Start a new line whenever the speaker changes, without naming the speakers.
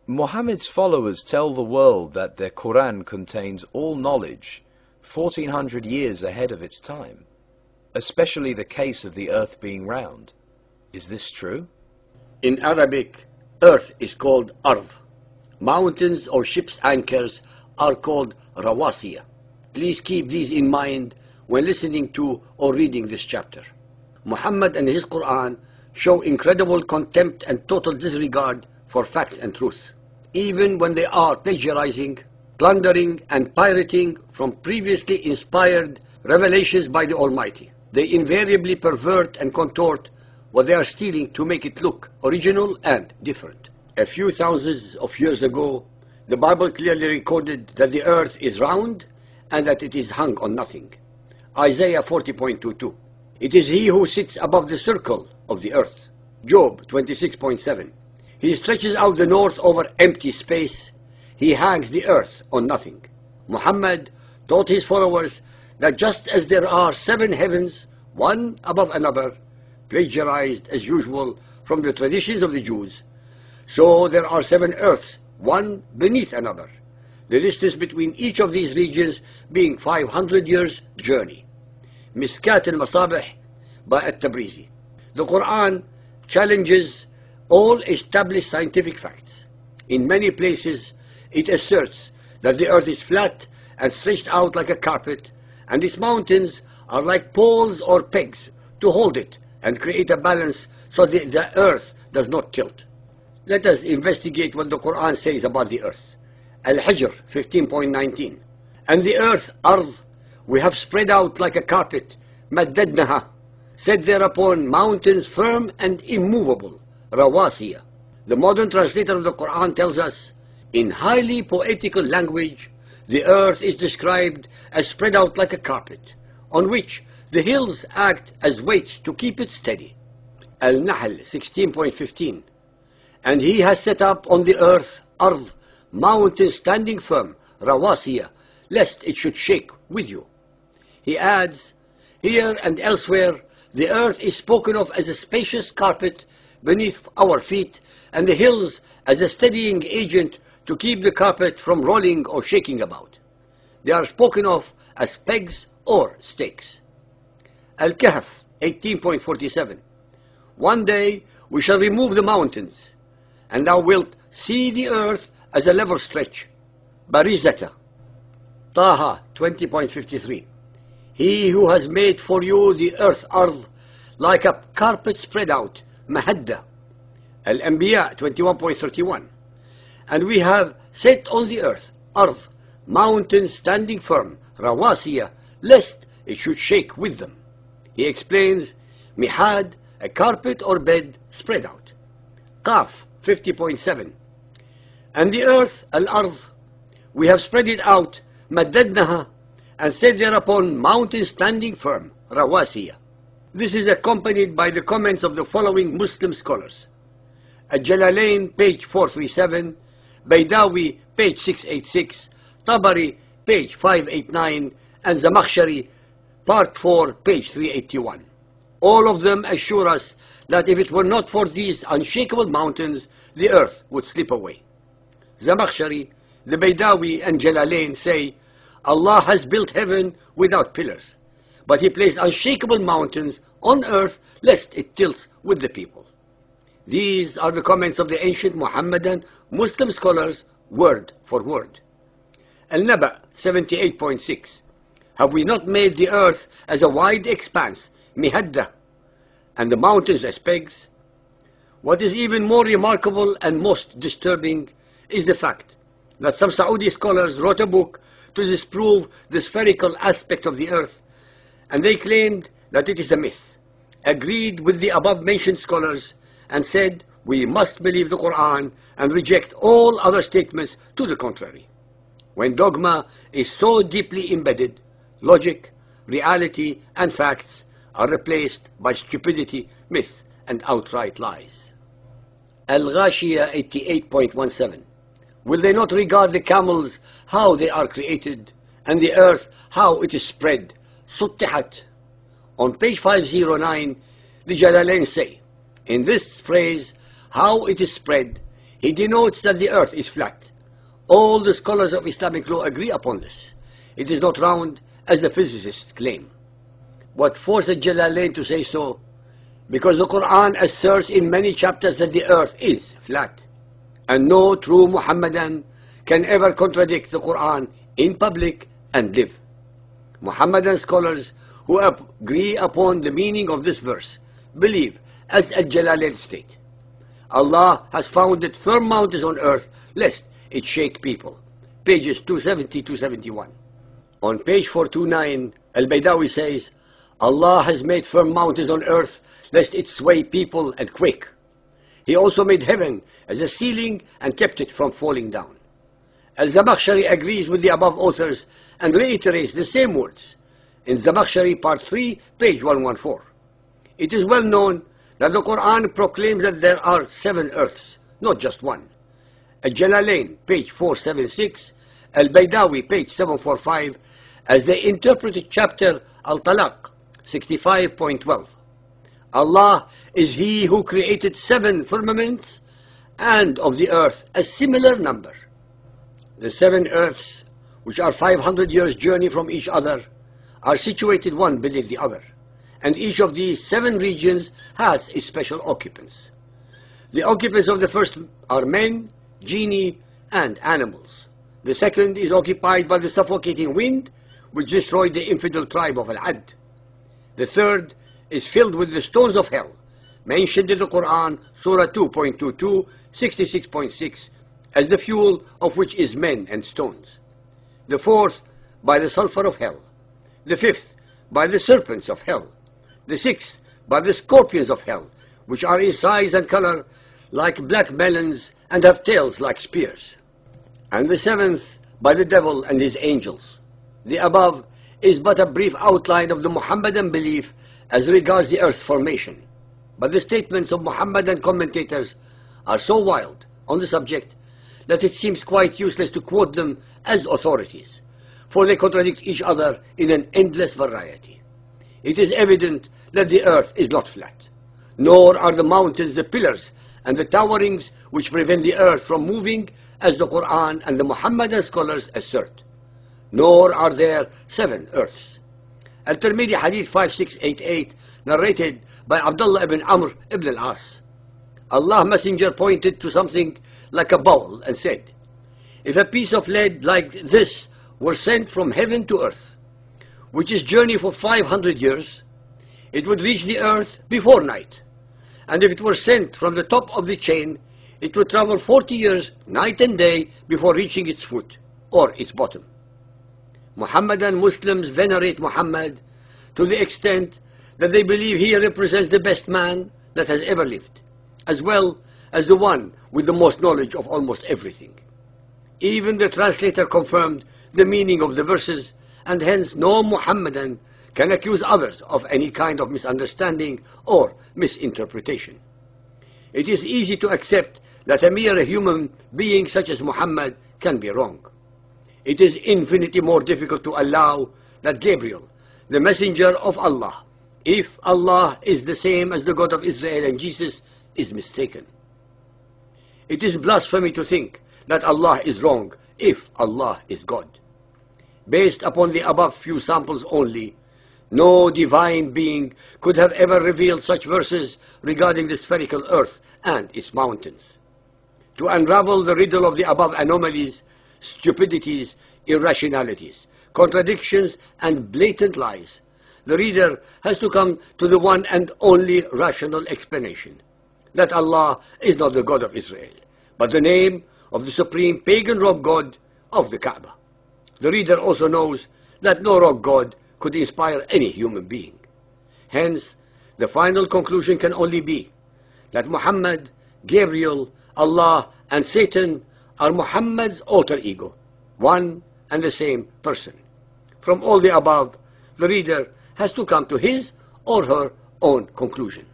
Muhammad's followers tell the world that their Quran contains all knowledge 1400 years ahead of its time, especially the case of the earth being round. Is this true?
In Arabic, earth is called ard. Mountains or ship's anchors are called rawasiya. Please keep these in mind when listening to or reading this chapter. Muhammad and his Quran show incredible contempt and total disregard for facts and truth, even when they are plagiarizing, plundering, and pirating from previously inspired revelations by the Almighty. They invariably pervert and contort what they are stealing to make it look original and different. A few thousands of years ago, the Bible clearly recorded that the earth is round and that it is hung on nothing. Isaiah 40.22. It is he who sits above the circle of the earth. Job 26.7. He stretches out the north over empty space. He hangs the earth on nothing. Muhammad taught his followers that just as there are 7 heavens, one above another, plagiarized as usual from the traditions of the Jews, so there are 7 earths, one beneath another, the distance between each of these regions being 500 years' journey. Miskat al-Masabih by At-Tabrizi. The Quran challenges all established scientific facts. In many places, it asserts that the earth is flat and stretched out like a carpet, and its mountains are like poles or pegs to hold it and create a balance so that the earth does not tilt. Let us investigate what the Quran says about the earth. Al-Hijr 15.19. And the earth, ard, we have spread out like a carpet, maddadnaha, set thereupon mountains firm and immovable, rawasiya. The modern translator of the Quran tells us, in highly poetical language, the earth is described as spread out like a carpet, on which the hills act as weights to keep it steady. Al-Nahl 16.15. And he has set up on the earth, ard, mountains standing firm, rawasiya, lest it should shake with you. He adds, here and elsewhere, the earth is spoken of as a spacious carpet beneath our feet, and the hills as a steadying agent to keep the carpet from rolling or shaking about. They are spoken of as pegs or stakes. Al-Kahf 18.47. One day we shall remove the mountains, and thou wilt see the earth as a level stretch. Barizata. Taha 20.53. He who has made for you the earth, ard, like a carpet spread out, mahadda. Al-Anbiya 21.31. And we have set on the earth, ard, mountains standing firm, rawasiya, lest it should shake with them. He explains, mihad, a carpet or bed spread out. Qaf 50.7. And the earth, al-ard, we have spread it out, maddadnaha, and set thereupon mountains standing firm, rawasiya. This is accompanied by the comments of the following Muslim scholars. Al-Jalalain, page 437, Baydawi, page 686, Tabari, page 589, and Zamakhshari, part 4, page 381. All of them assure us that if it were not for these unshakable mountains, the earth would slip away. Zamakhshari, the Baydawi, and Jalalain say, Allah has built heaven without pillars, but He placed unshakable mountains on earth lest it tilts with the people. These are the comments of the ancient Muhammadan Muslim scholars, word for word. Al-Naba 78.6. Have we not made the earth as a wide expanse, mihadda, and the mountains as pegs? What is even more remarkable and most disturbing is the fact that some Saudi scholars wrote a book to disprove the spherical aspect of the earth, and they claimed that it is a myth, agreed with the above-mentioned scholars, and said we must believe the Quran and reject all other statements to the contrary. When dogma is so deeply embedded, logic, reality, and facts are replaced by stupidity, myth, and outright lies. Al-Ghashiyah 88.17. Will they not regard the camels how they are created, and the earth how it is spread? Suttihat. On page 509, the Jalalain say, in this phrase, how it is spread, He denotes that the earth is flat. All the scholars of Islamic law agree upon this. It is not round, as the physicists claim. What forced the Jalalain to say so? Because the Quran asserts in many chapters that the earth is flat. And no true Muhammadan can ever contradict the Quran in public and live. Muhammadan scholars who agree upon the meaning of this verse believe, as Al-Jalalain state, Allah has founded firm mountains on earth lest it shake people. Pages 270-271. On page 429, Al-Baydawi says, Allah has made firm mountains on earth lest it sway people and quake. He also made heaven as a ceiling and kept it from falling down. Al-Zamakhshari agrees with the above authors and reiterates the same words in Zamakhshari part 3, page 114. It is well known that the Quran proclaims that there are 7 earths, not just one. Al-Jalalain, page 476, Al-Baydawi, page 745, as they interpreted chapter Al-Talaq, 65.12. Allah is He who created 7 firmaments, and of the earth a similar number. The 7 earths, which are 500 years' journey from each other, are situated one beneath the other, and each of these 7 regions has its special occupants. The occupants of the first are men, genii, and animals. The second is occupied by the suffocating wind, which destroyed the infidel tribe of Al-Ad. The third is filled with the stones of hell, mentioned in the Quran, Surah 2.22, 66.6, as the fuel of which is men and stones. The fourth, by the sulfur of hell. The fifth, by the serpents of hell. The sixth, by the scorpions of hell, which are in size and color like black melons and have tails like spears. And the seventh, by the devil and his angels. The above is but a brief outline of the Muhammadan belief as regards the earth's formation. But the statements of Muhammadan commentators are so wild on the subject that it seems quite useless to quote them as authorities, for they contradict each other in an endless variety. It is evident that the earth is not flat, nor are the mountains the pillars and the towerings which prevent the earth from moving, as the Quran and the Muhammadan scholars assert. Nor are there 7 earths. Al-Tirmidhi Hadith 5688, narrated by Abdullah ibn Amr ibn al-As. Allah's Messenger pointed to something like a bowl and said, if a piece of lead like this were sent from heaven to earth, which is journey for 500 years, it would reach the earth before night. And if it were sent from the top of the chain, it would travel 40 years, night and day, before reaching its foot, or its bottom. Muhammadan Muslims venerate Muhammad to the extent that they believe he represents the best man that has ever lived, as well as the one with the most knowledge of almost everything. Even the translator confirmed the meaning of the verses, and hence no Muhammadan can accuse others of any kind of misunderstanding or misinterpretation. It is easy to accept that a mere human being such as Muhammad can be wrong. It is infinitely more difficult to allow that Gabriel, the messenger of Allah, if Allah is the same as the God of Israel and Jesus, is mistaken. It is blasphemy to think that Allah is wrong if Allah is God. Based upon the above few samples only, no divine being could have ever revealed such verses regarding the spherical earth and its mountains. To unravel the riddle of the above anomalies, stupidities, irrationalities, contradictions, and blatant lies, the reader has to come to the one and only rational explanation, that Allah is not the God of Israel, but the name of the supreme pagan rock god of the Kaaba. The reader also knows that no rock god could inspire any human being. Hence, the final conclusion can only be that Muhammad, Gabriel, Allah, and Satan are Muhammad's alter ego, one and the same person. From all the above, the reader has to come to his or her own conclusion.